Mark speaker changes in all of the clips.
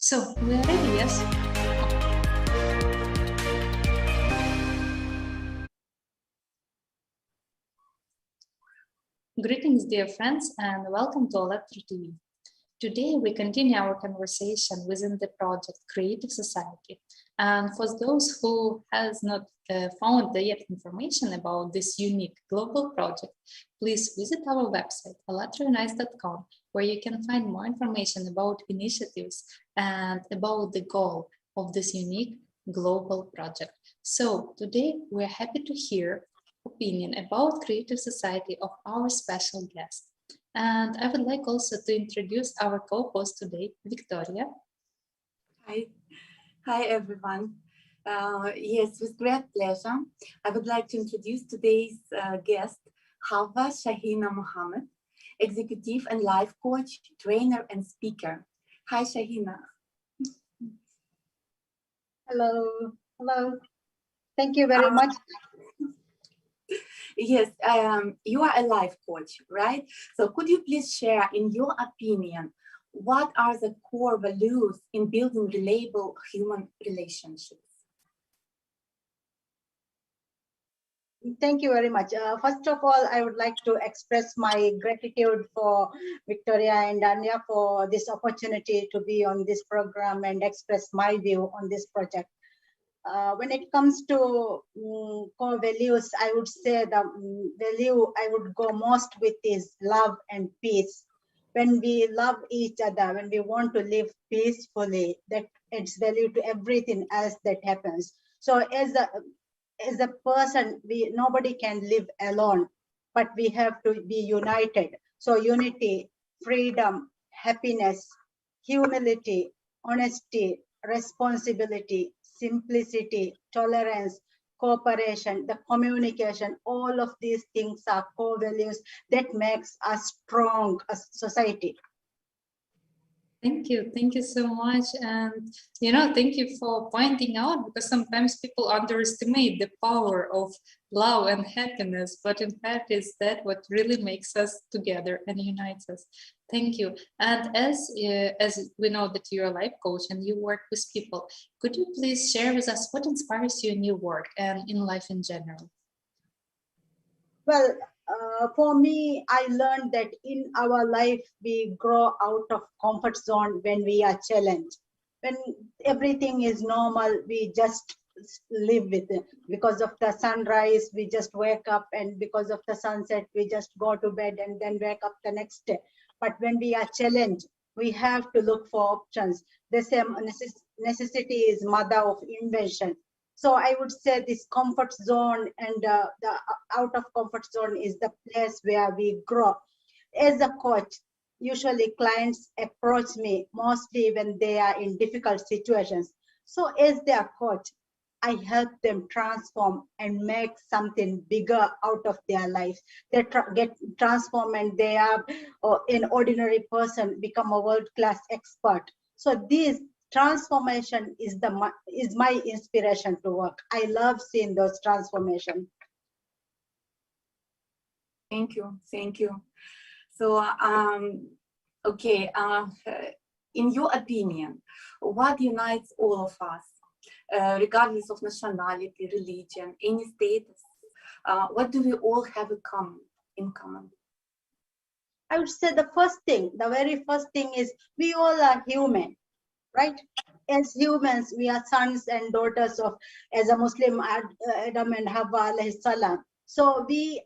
Speaker 1: So, we are ready, yes? Greetings, dear friends, and welcome to ALLATRA TV. Today, we continue our conversation within the project Creative Society. And for those who has not found yet information about this unique global project, please visit our website, allatraunites.com, where you can find more information about initiatives and about the goal of this unique global project. So today, we're happy to hear opinion about Creative Society of our special guest. And I would like also to introduce our co-host today, Victoria.
Speaker 2: Hi. Hi, everyone. Yes, with great pleasure. I would like to introduce today's guest, Hawwa Shaheena Mohamed, executive and life coach, trainer, and speaker. Hi, Shaheena.
Speaker 3: Hello. Hello. Thank you very much.
Speaker 2: Yes, you are a life coach, right? So could you please share, in your opinion, what are the core values in building reliable human relationships?
Speaker 3: Thank you very much. First of all, I would like to express my gratitude for Victoria and Anya for this opportunity to be on this program and express my view on this project. When it comes to core values, I would say the value I would go most with is love and peace. When we love each other, when we want to live peacefully, that adds value to everything else that happens. So as a person, nobody can live alone, but we have to be united. So unity, freedom, happiness, humility, honesty, responsibility, simplicity, tolerance, cooperation, the communication, all of these things are core values that makes us strong as society.
Speaker 1: Thank you so much. And, thank you for pointing out, because sometimes people underestimate the power of love and happiness, but in fact, is that what really makes us together and unites us. Thank you. And as we know that you're a life coach and you work with people, could you please share with us what inspires you in your work and in life in general?
Speaker 3: Well, for me, I learned that in our life, we grow out of comfort zone when we are challenged. When everything is normal, we just live with it. Because of the sunrise, we just wake up, and because of the sunset, we just go to bed and then wake up the next day. But when we are challenged, we have to look for options. The same necessity is mother of invention. So I would say this comfort zone and the out of comfort zone is the place where we grow. As a coach, usually clients approach me mostly when they are in difficult situations. So as their coach, I help them transform and make something bigger out of their lives. They get transformed and they are an ordinary person, become a world-class expert. So this transformation is my inspiration to work. I love seeing those transformations.
Speaker 2: Thank you. So, okay, in your opinion, what unites all of us, regardless of nationality, religion, any status? What do we all have in common?
Speaker 3: I would say the very first thing is we all are human. Right? As humans, we are sons and daughters of, as a Muslim, Adam and Hawwa alayhi salam. So we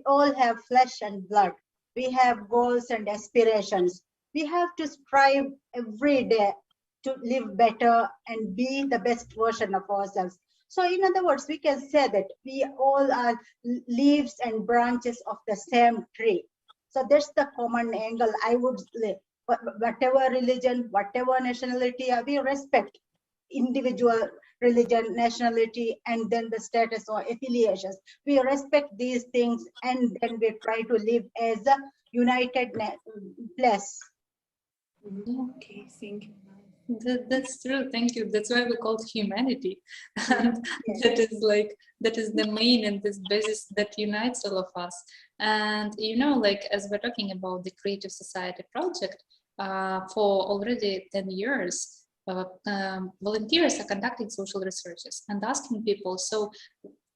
Speaker 3: all have flesh and blood. We have goals and aspirations. We have to strive every day to live better and be the best version of ourselves. So in other words, we can say that we all are leaves and branches of the same tree. So that's the common angle I would say. Whatever religion, whatever nationality, we respect individual religion, nationality, and then the status or affiliations. We respect these things, and then we try to live as a united place.
Speaker 2: Okay, thank you.
Speaker 1: That's true. Thank you. That's why we call it humanity. And yes. that is the main and this basis that unites all of us. And as we're talking about the Creative Society project, for already 10 years, volunteers are conducting social researches and asking people, so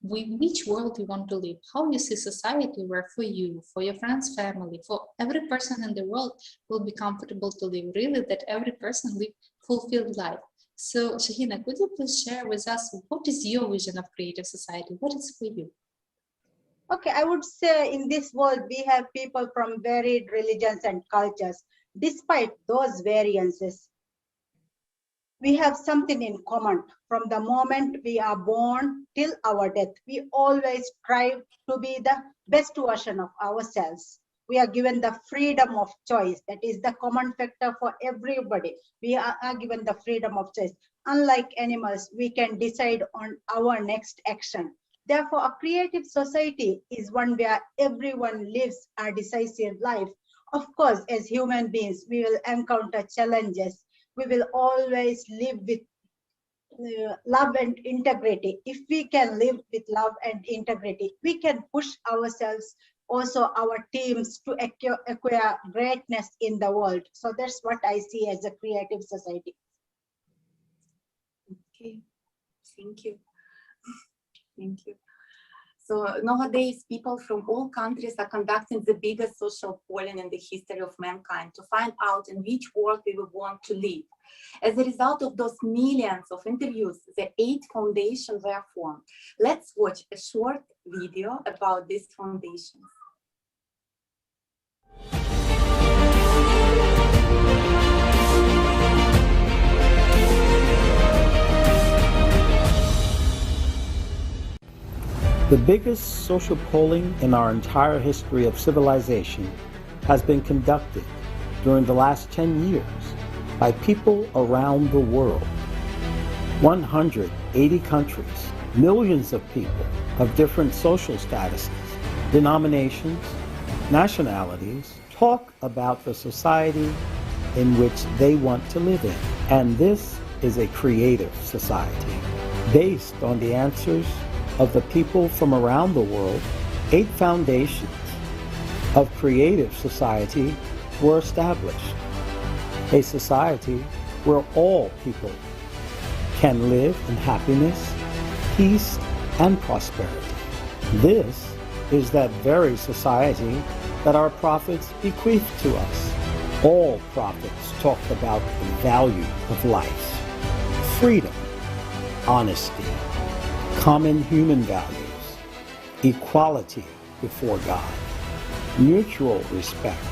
Speaker 1: which world you want to live, how you see society where for you, for your friends, family, for every person in the world will be comfortable to live, really that every person live fulfilled life. So Shaheena, could you please share with us what is your vision of creative society? What is for you?
Speaker 3: Okay, I would say in this world, we have people from varied religions and cultures. Despite those variances, we have something in common. From the moment we are born till our death, we always strive to be the best version of ourselves. We are given the freedom of choice. That is the common factor for everybody. We are given the freedom of choice. Unlike animals, we can decide on our next action. Therefore, a creative society is one where everyone lives a decisive life. Of course, as human beings, we will encounter challenges. We will always live with love and integrity. If we can live with love and integrity, we can push ourselves, also our teams, to acquire greatness in the world. So that's what I see as a creative society.
Speaker 2: Okay, thank you. Thank you. So nowadays, people from all countries are conducting the biggest social polling in the history of mankind to find out in which world we would want to live. As a result of those millions of interviews, the 8 foundations were formed. Let's watch a short video about these foundations.
Speaker 4: The biggest social polling in our entire history of civilization has been conducted during the last 10 years by people around the world. 180 countries, millions of people of different social statuses, denominations, nationalities, talk about the society in which they want to live in. And this is a creative society based on the answers of the people from around the world. 8 foundations of creative society were established. A society where all people can live in happiness, peace, and prosperity. This is that very society that our prophets bequeathed to us. All prophets talked about the value of life, freedom, honesty, common human values, equality before God, mutual respect,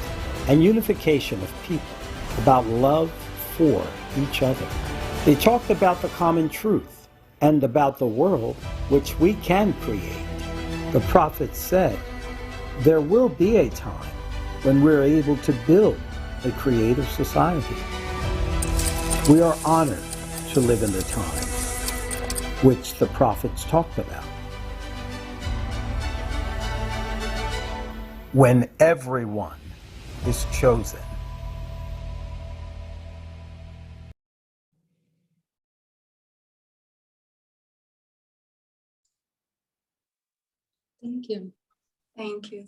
Speaker 4: and unification of people, about love for each other. They talked about the common truth and about the world which we can create. The prophet said, there will be a time when we're able to build a creative society. We are honored to live in the time which the prophets talked about, when everyone is chosen.
Speaker 1: Thank you.
Speaker 2: Thank you,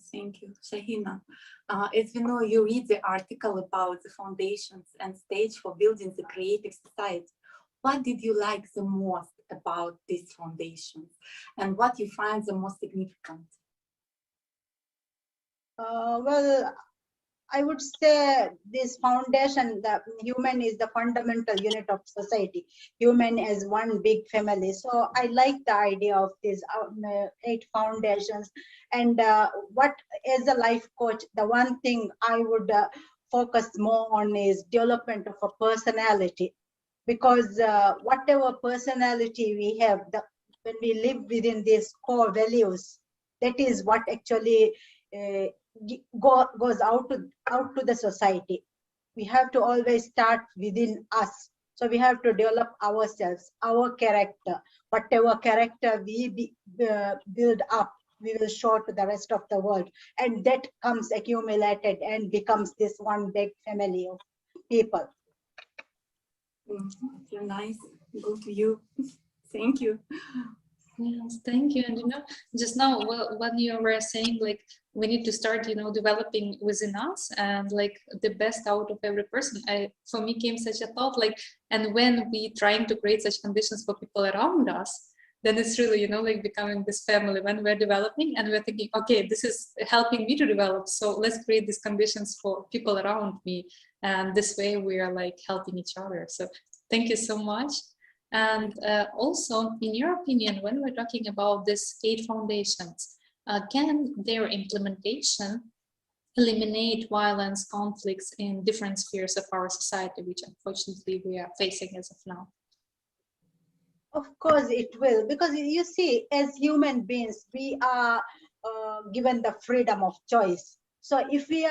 Speaker 2: Shaheena. As we know, you read the article about the foundations and stage for building the creative society. What did you like the most about these foundations, and what you find the most significant?
Speaker 3: Well, I would say this foundation, the human is the fundamental unit of society. Human as one big family. So I like the idea of these 8 foundations. And what, as a life coach, the one thing I would focus more on is development of a personality. Because whatever personality we have, when we live within these core values, that is what actually goes out to the society. We have to always start within us. So we have to develop ourselves, our character. Whatever character we build up, we will show to the rest of the world. And that comes accumulated and becomes this one big family of people.
Speaker 2: You're nice. Go to you. Thank you.
Speaker 1: Yes, thank you. And just now when you were saying like we need to start, developing within us and like the best out of every person, for me came such a thought like, and when we trying to create such conditions for people around us, then it's really, like becoming this family when we're developing and we're thinking, okay, this is helping me to develop. So let's create these conditions for people around me. And this way we are like helping each other. So thank you so much. And also, in your opinion, when we're talking about these 8 foundations, can their implementation eliminate violence, conflicts in different spheres of our society, which unfortunately we are facing as of now?
Speaker 3: Of course it will, because you see, as human beings, we are given the freedom of choice. So if we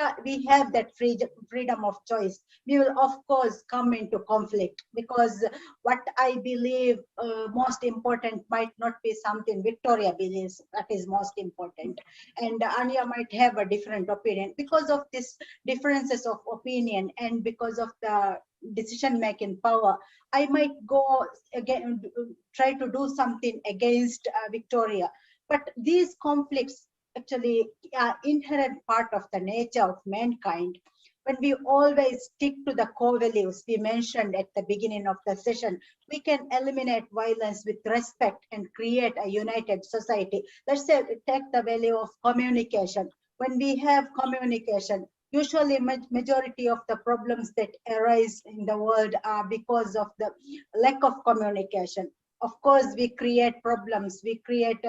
Speaker 3: have that freedom of choice, we will of course come into conflict, because what I believe most important might not be something Victoria believes that is most important, and Anya might have a different opinion. Because of this differences of opinion and because of the decision-making power, I might go again, try to do something against Victoria. But these conflicts actually are inherent part of the nature of mankind. When we always stick to the core values we mentioned at the beginning of the session, we can eliminate violence with respect and create a united society. Let's say, take the value of communication. When we have communication, usually majority of the problems that arise in the world are because of the lack of communication. Of course, we create problems, we create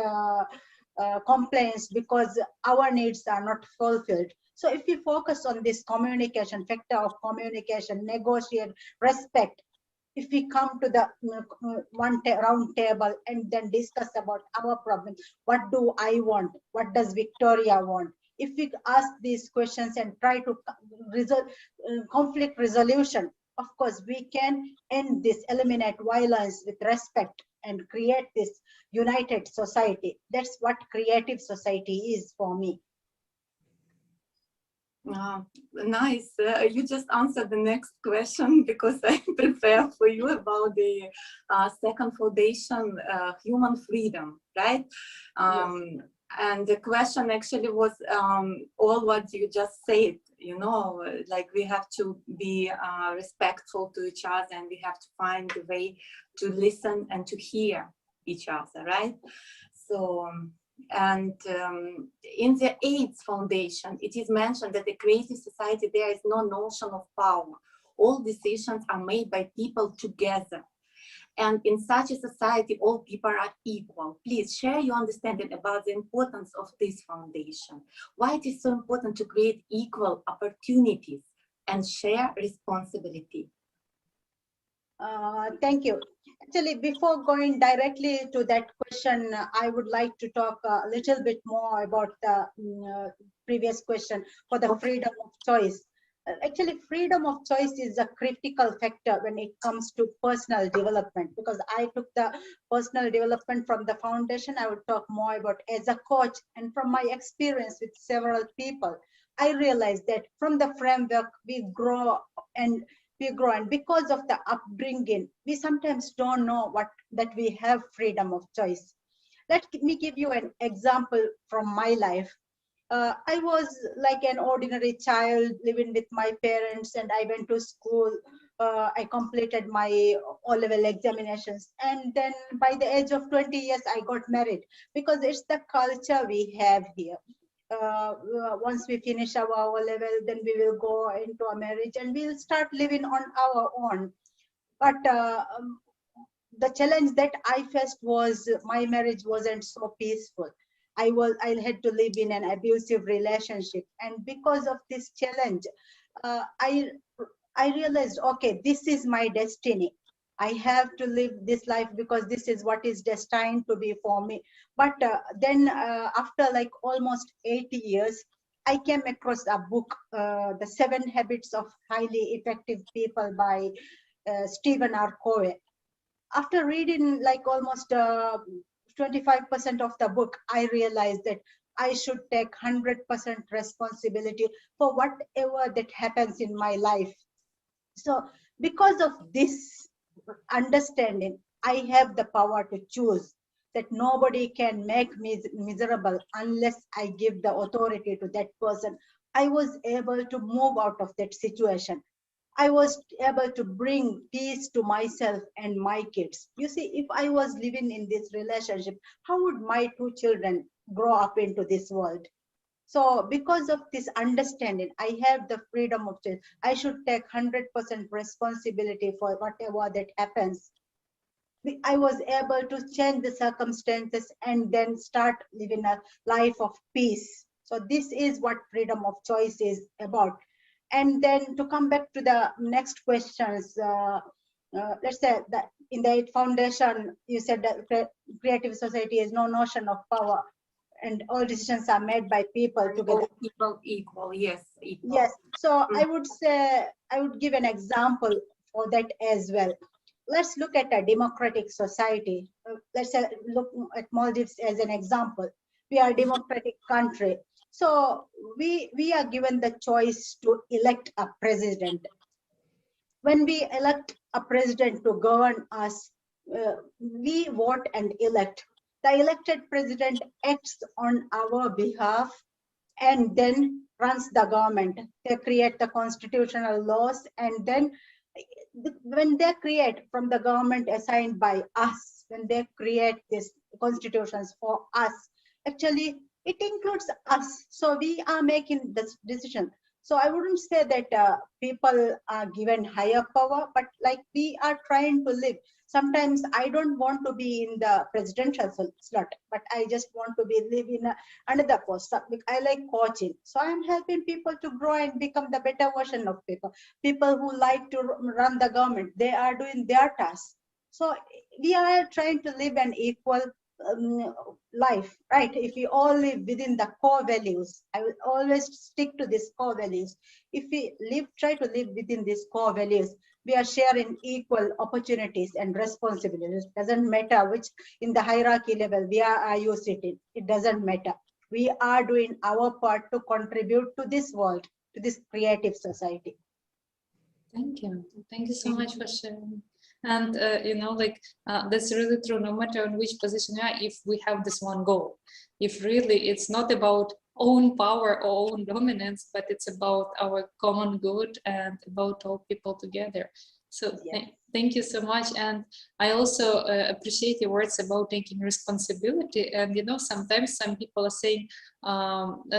Speaker 3: complaints because our needs are not fulfilled. So if we focus on this communication, factor of communication, negotiate, respect, if we come to the round table and then discuss about our problem, what do I want? What does Victoria want? If we ask these questions and try to resolve conflict resolution, of course, we can end this, eliminate violence with respect and create this united society. That's what creative society is for me.
Speaker 2: Nice. You just answered the next question, because I prepared for you about the second foundation, human freedom, right? Yes. And the question actually was all what you just said, like we have to be respectful to each other, and we have to find a way to listen and to hear each other, right? So, and in the AIDS Foundation, it is mentioned that the creative society, there is no notion of power. All decisions are made by people together. And in such a society, all people are equal. Please share your understanding about the importance of this foundation. Why it is so important to create equal opportunities and share responsibility.
Speaker 3: Thank you. Actually, before going directly to that question, I would like to talk a little bit more about the previous question for the freedom of choice. Actually, freedom of choice is a critical factor when it comes to personal development, because I took the personal development from the foundation. I would talk more about as a coach, and from my experience with several people, I realized that from the framework we grow, and because of the upbringing, we sometimes don't know that we have freedom of choice. Let me give you an example from my life. I was like an ordinary child living with my parents, and I went to school. I completed my O-level examinations, and then by the age of 20 years, I got married, because it's the culture we have here. Once we finish our O-level, then we will go into a marriage and we'll start living on our own. But the challenge that I faced was my marriage wasn't so peaceful. I had to live in an abusive relationship, and because of this challenge, I realized, okay, this is my destiny. I have to live this life because this is what is destined to be for me. But then after like almost 80 years, I came across a book, The 7 Habits of Highly Effective People by Stephen R. Covey. After reading like almost 25% of the book, I realized that I should take 100% responsibility for whatever that happens in my life. So because of this understanding, I have the power to choose. that nobody can make me miserable unless I give the authority to that person, I was able to move out of that situation. I was able to bring peace to myself and my kids. You see, if I was living in this relationship, how would my two children grow up into this world? So because of this understanding, I have the freedom of choice. I should take 100% responsibility for whatever that happens. I was able to change the circumstances and then start living a life of peace. So this is what freedom of choice is about. And then to come back to the next questions, let's say that in the foundation, you said that creative society has no notion of power and all decisions are made by people together.
Speaker 2: People equal, yes. Equal.
Speaker 3: Yes, so I would say, I would give an example for that as well. Let's look at a democratic society. Let's say, look at Maldives as an example. We are a democratic country. So we are given the choice to elect a president. When we elect a president to govern us, we vote and elect. The elected president acts on our behalf and then runs the government. They create the constitutional laws, and then when they create from the government assigned by us, when they create these constitutions for us, actually it includes us. So we are making this decision. So I wouldn't say that people are given higher power, but like we are trying to live. Sometimes I don't want to be in the presidential slot, but I just want to be live in another post. I like coaching. So I'm helping people to grow and become the better version of people. People who like to run the government, they are doing their tasks. So we are trying to live an equal life, right? If we all live within the core values, I will always stick to these core values. If we try to live within these core values, we are sharing equal opportunities and responsibilities. It doesn't matter which in the hierarchy level we are you sitting. It doesn't matter. We are doing our part to contribute to this world, to this creative society.
Speaker 1: Thank you. Thank you so much for sharing. And you know, like that's really true. No matter in which position you are, if we have this one goal, if really it's not about own power or own dominance, but it's about our common good and about all people together. So yeah. Thank you so much. And I also appreciate your words about taking responsibility. And, you know, sometimes some people are saying,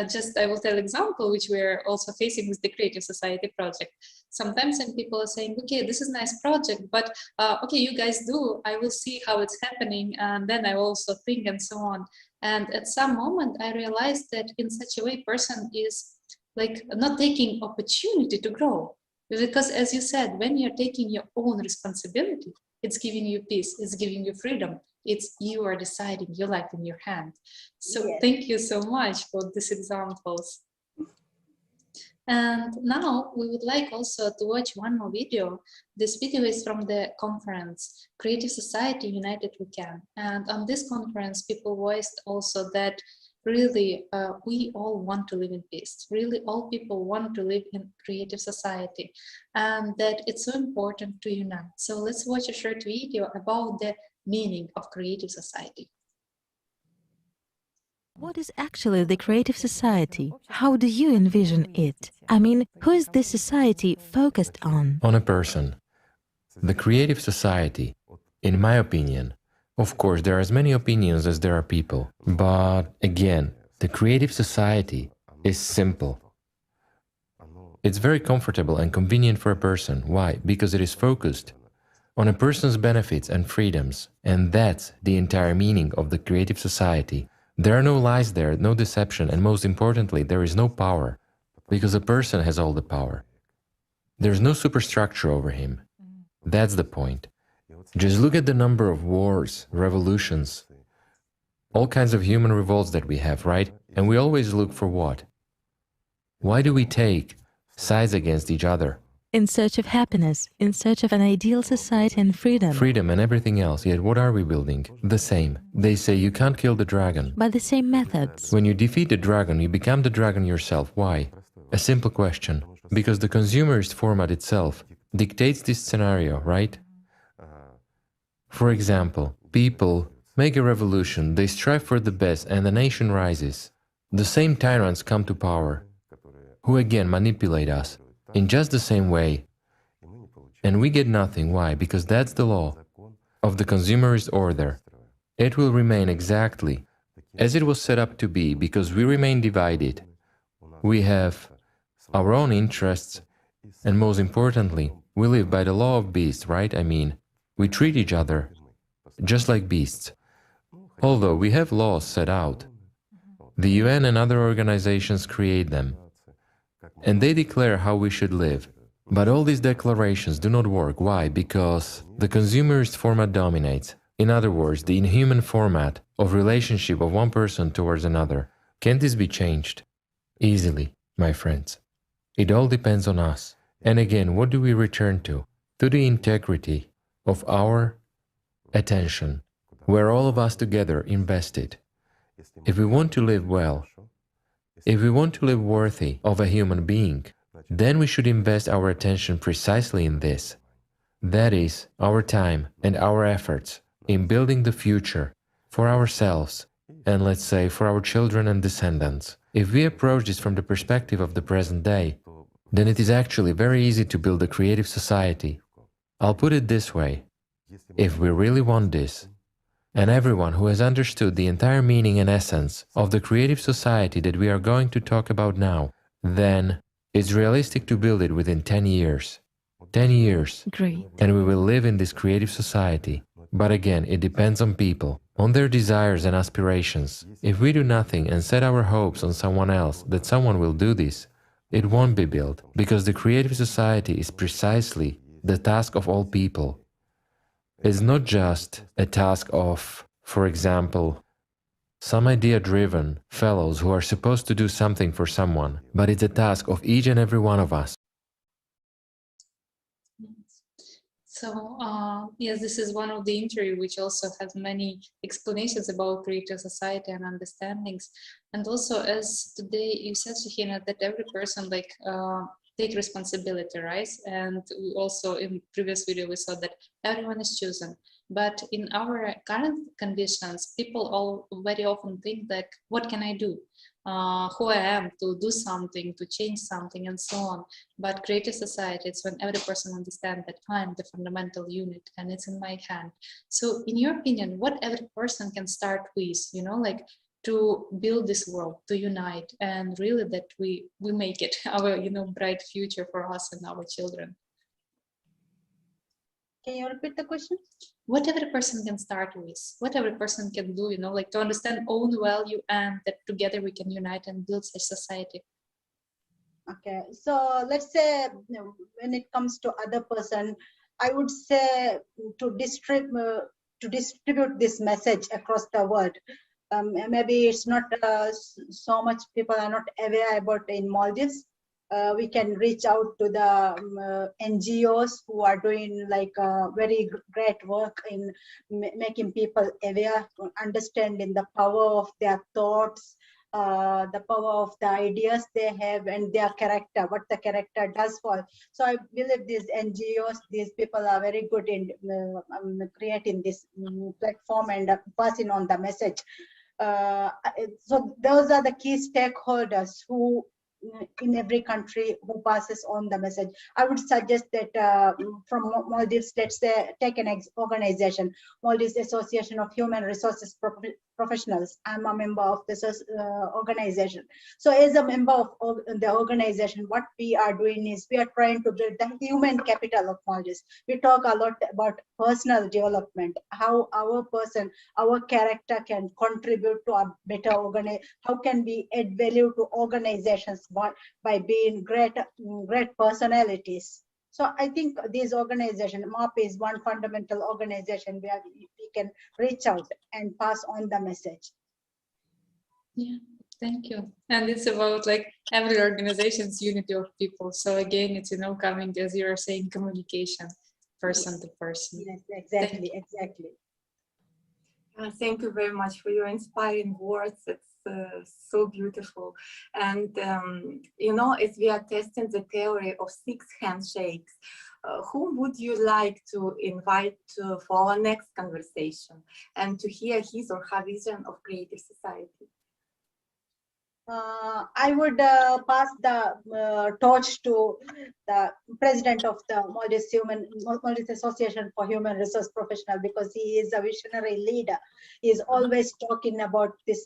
Speaker 1: just I will tell example, which we're also facing with the Creative Society project. Sometimes some people are saying, okay, this is a nice project, but okay, you guys do, I will see how it's happening. And then I will also think and so on. And at some moment I realized that in such a way, person is like not taking opportunity to grow. Because as you said, when you're taking your own responsibility, it's giving you peace, it's giving you freedom. It's you are deciding your life in your hand. So yes. Thank you so much for these examples. And now we would like also to watch one more video. This video is from the conference, Creative Society United We Can. And on this conference, people voiced also that really, we all want to live in peace. Really, all people want to live in creative society, and that it's so important to unite. So let's watch a short video about the meaning of creative society.
Speaker 5: What is actually the creative society? How do you envision it? I mean, who is this society focused on?
Speaker 6: On a person. The creative society, in my opinion, of course, there are as many opinions as there are people, but again, the creative society is simple. It's very comfortable and convenient for a person. Why? Because it is focused on a person's benefits and freedoms, and that's the entire meaning of the creative society. There are no lies there, no deception, and most importantly, there is no power, because a person has all the power. There's no superstructure over him. That's the point. Just look at the number of wars, revolutions, all kinds of human revolts that we have, right? And we always look for what? Why do we take sides against each other?
Speaker 5: In search of happiness, in search of an ideal society and freedom.
Speaker 6: Freedom and everything else, yet what are we building? The same. They say you can't kill the dragon.
Speaker 5: By the same methods.
Speaker 6: When you defeat the dragon, you become the dragon yourself. Why? A simple question. Because the consumerist format itself dictates this scenario, right? For example, people make a revolution, they strive for the best and the nation rises. The same tyrants come to power, who again manipulate us in just the same way. And we get nothing. Why? Because that's the law of the consumerist order. It will remain exactly as it was set up to be, because we remain divided. We have our own interests, and most importantly, we live by the law of beasts, right? I mean, we treat each other just like beasts. Although we have laws set out, the UN and other organizations create them, and they declare how we should live. But all these declarations do not work. Why? Because the consumerist format dominates. In other words, the inhuman format of relationship of one person towards another. Can this be changed? Easily, my friends. It all depends on us. And again, what do we return to? To the integrity of our attention, where all of us together invested. If we want to live well, if we want to live worthy of a human being, then we should invest our attention precisely in this. That is, our time and our efforts in building the future for ourselves and, let's say, for our children and descendants. If we approach this from the perspective of the present day, then it is actually very easy to build a creative society. I'll put it this way: if we really want this, and everyone who has understood the entire meaning and essence of the creative society that we are going to talk about now, then it's realistic to build it within 10 years. 10 years.
Speaker 5: Great.
Speaker 6: And we will live in this creative society. But again, it depends on people, on their desires and aspirations. If we do nothing and set our hopes on someone else, that someone will do this, it won't be built, because the creative society is precisely the task of all people. It's not just a task of, for example, some idea-driven fellows who are supposed to do something for someone, but it's a task of each and every one of us.
Speaker 1: So, yes, this is one of the interview which also has many explanations about creative society and understandings. And also, as today you said, Shaheena, that every person take responsibility, right? And we also in previous video we saw that everyone is chosen. But in our current conditions, people all very often think that, what can I do? Who I am to do something, to change something, and so on. But creative society, it's when every person understands that I'm the fundamental unit and it's in my hand. So in your opinion, what every person can start with, to build this world, to unite, and really that we make it our, bright future for us and our children?
Speaker 3: Can you repeat the question?
Speaker 1: What every person can start with, what every person can do, to understand own value, and that together we can unite and build a society.
Speaker 3: Okay, so let's say when it comes to other person, I would say to distribute this message across the world. Maybe it's not so much people are not aware about in Maldives. We can reach out to the NGOs who are doing very great work in making people aware, understanding the power of their thoughts, the power of the ideas they have, and their character, what the character does for. So I believe these NGOs, these people are very good in creating this platform and passing on the message. So those are the key stakeholders who in every country who passes on the message. I would suggest that from Maldives, let's say, take an organization, Maldives Association of Human Resources Professionals. I'm a member of this organization. So as a member of the organization, what we are doing is we are trying to build the human capital of Maldives. We talk a lot about personal development, how our person, our character can contribute to a better organization. How can we add value to organizations by being great personalities. So I think this organization, MOP, is one fundamental organization where we can reach out and pass on the message.
Speaker 1: Yeah, thank you. And it's about every organization's unity of people. So again, it's coming, as you are saying, communication, person to person.
Speaker 3: Yes, exactly.
Speaker 2: Thank you very much for your inspiring words. It's so beautiful. And, you know, as we are testing the theory of 6 handshakes, whom would you like to invite for our next conversation and to hear his or her vision of creative society?
Speaker 3: I would pass the torch to the president of the Maldives Association for Human Resource Professional, because he is a visionary leader. He is always talking about this,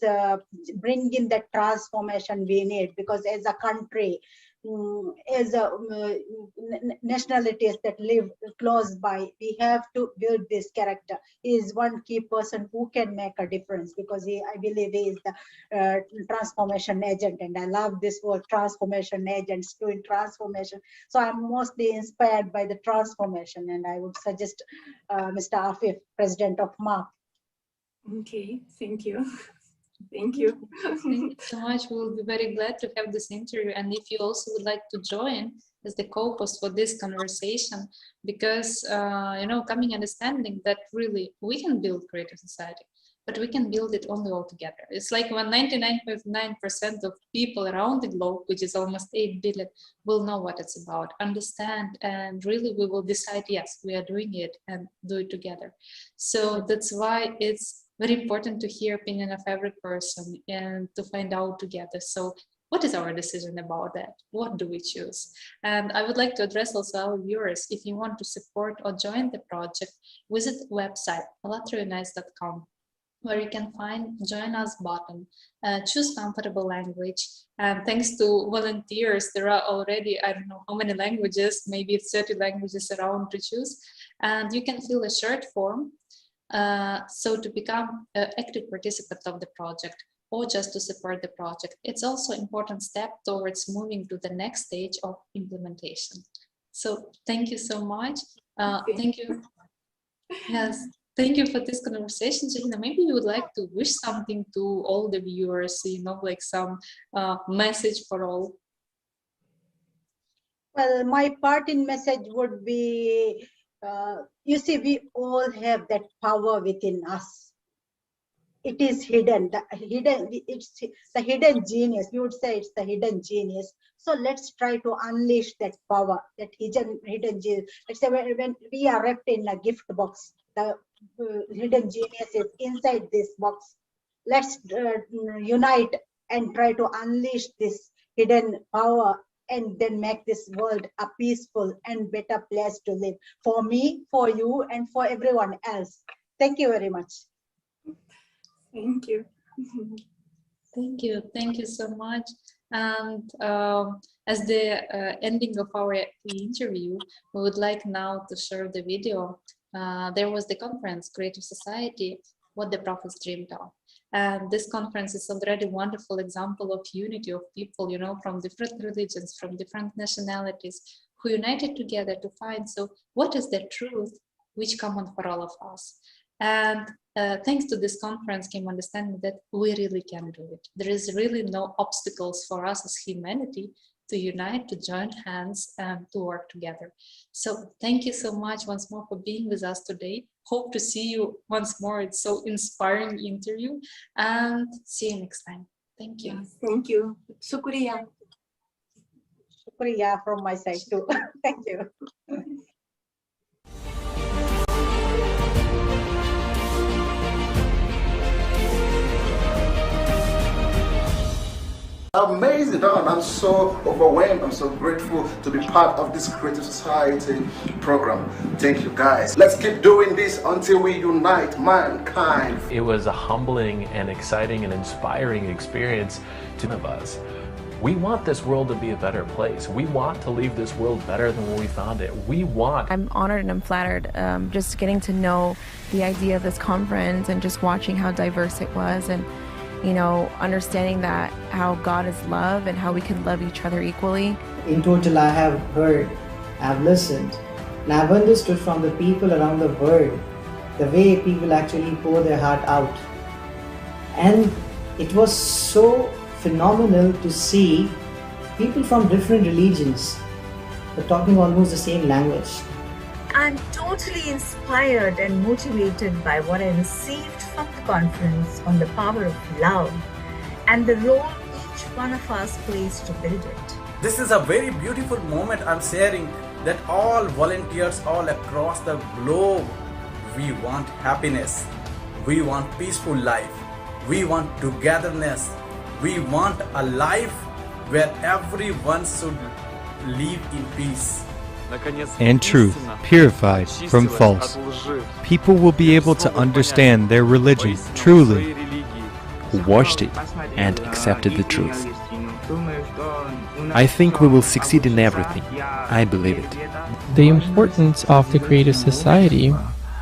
Speaker 3: bringing the transformation we need, because as a country, as nationalities that live close by, we have to build this character. He is one key person who can make a difference, because I believe he is the transformation agent, and I love this word, transformation agents doing transformation. So I'm mostly inspired by the transformation, and I would suggest Mr. Afif, president of MAP.
Speaker 2: Okay, thank you. Thank you.
Speaker 1: Thank you so much. We will be very glad to have this interview. And if you also would like to join as the co-host for this conversation, because, you know, coming understanding that really we can build creative society, but we can build it only all together. It's like when 99.9% of people around the globe, which is almost 8 billion, will know what it's about, understand, and really we will decide, yes, we are doing it and do it together. So that's why it's very important to hear opinion of every person and to find out together. So what is our decision about that? What do we choose? And I would like to address also our viewers. If you want to support or join the project, visit the website ALLATRAUNITES.com, where you can find join us button, choose comfortable language. And thanks to volunteers, there are already, I don't know how many languages, maybe 30 languages around to choose. And you can fill a short form. So to become an active participant of the project, or just to support the project. It's also an important step towards moving to the next stage of implementation. So thank you so much. Thank you. Yes, thank you for this conversation, Shaheena. Maybe you would like to wish something to all the viewers, you know, like some message for all.
Speaker 3: Well, my parting message would be, you see, we all have that power within us. It is hidden. It's the hidden genius. We would say it's the hidden genius. So let's try to unleash that power, that hidden genius. Let's say when we are wrapped in a gift box, the hidden genius is inside this box. Let's unite and try to unleash this hidden power, and then make this world a peaceful and better place to live for me, for you, and for everyone else. Thank you very much.
Speaker 2: Thank you.
Speaker 1: Thank you. Thank you so much. And as the ending of our interview, we would like now to share the video. There was the conference, Creative Society, What the Prophets Dreamed of. And this conference is already a wonderful example of unity of people, you know, from different religions, from different nationalities, who united together to find, so what is the truth which common for all of us? And thanks to this conference came understanding that we really can do it. There is really no obstacles for us as humanity to unite, to join hands, and to work together. So thank you so much once more for being with us today. Hope to see you once more. It's so inspiring interview, and see you next time. Thank you.
Speaker 2: Yes, thank you. Shukriya.
Speaker 3: Shukriya from my side too. Thank you.
Speaker 7: Amazing, Don. I'm so overwhelmed. I'm so grateful to be part of this Creative Society program. Thank you, guys. Let's keep doing this until we unite mankind.
Speaker 8: It was a humbling and exciting and inspiring experience to all of us. We want this world to be a better place. We want to leave this world better than when we found it. I'm
Speaker 9: honored and I'm flattered just getting to know the idea of this conference and just watching how diverse it was, and you know, understanding that how God is love and how we can love each other equally.
Speaker 10: In total, I have heard, I've listened, and I've understood from the people around the world the way people actually pour their heart out. And it was so phenomenal to see people from different religions but talking almost the same language.
Speaker 11: I'm totally inspired and motivated by what I received from the conference on the power of love and the role each one of us plays to build it.
Speaker 12: This is a very beautiful moment I'm sharing, that all volunteers all across the globe, we want happiness, we want peaceful life, we want togetherness, we want a life where everyone should live in peace.
Speaker 13: And truth, purified from false. People will be able to understand their religion truly.
Speaker 14: Who watched it and accepted the truth. I think we will succeed in everything. I believe it.
Speaker 15: The importance of the creative society,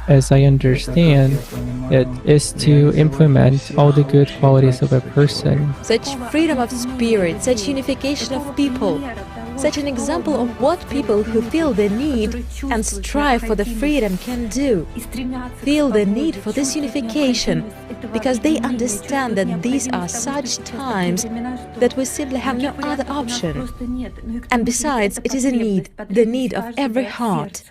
Speaker 15: as I understand it, is to implement all the good qualities of a person.
Speaker 16: Such freedom of spirit, such unification of people, such an example of what people who feel the need and strive for the freedom can do. Feel the need for this unification because they understand that these are such times that we simply have no other option. And besides, it is a need, the need of every heart.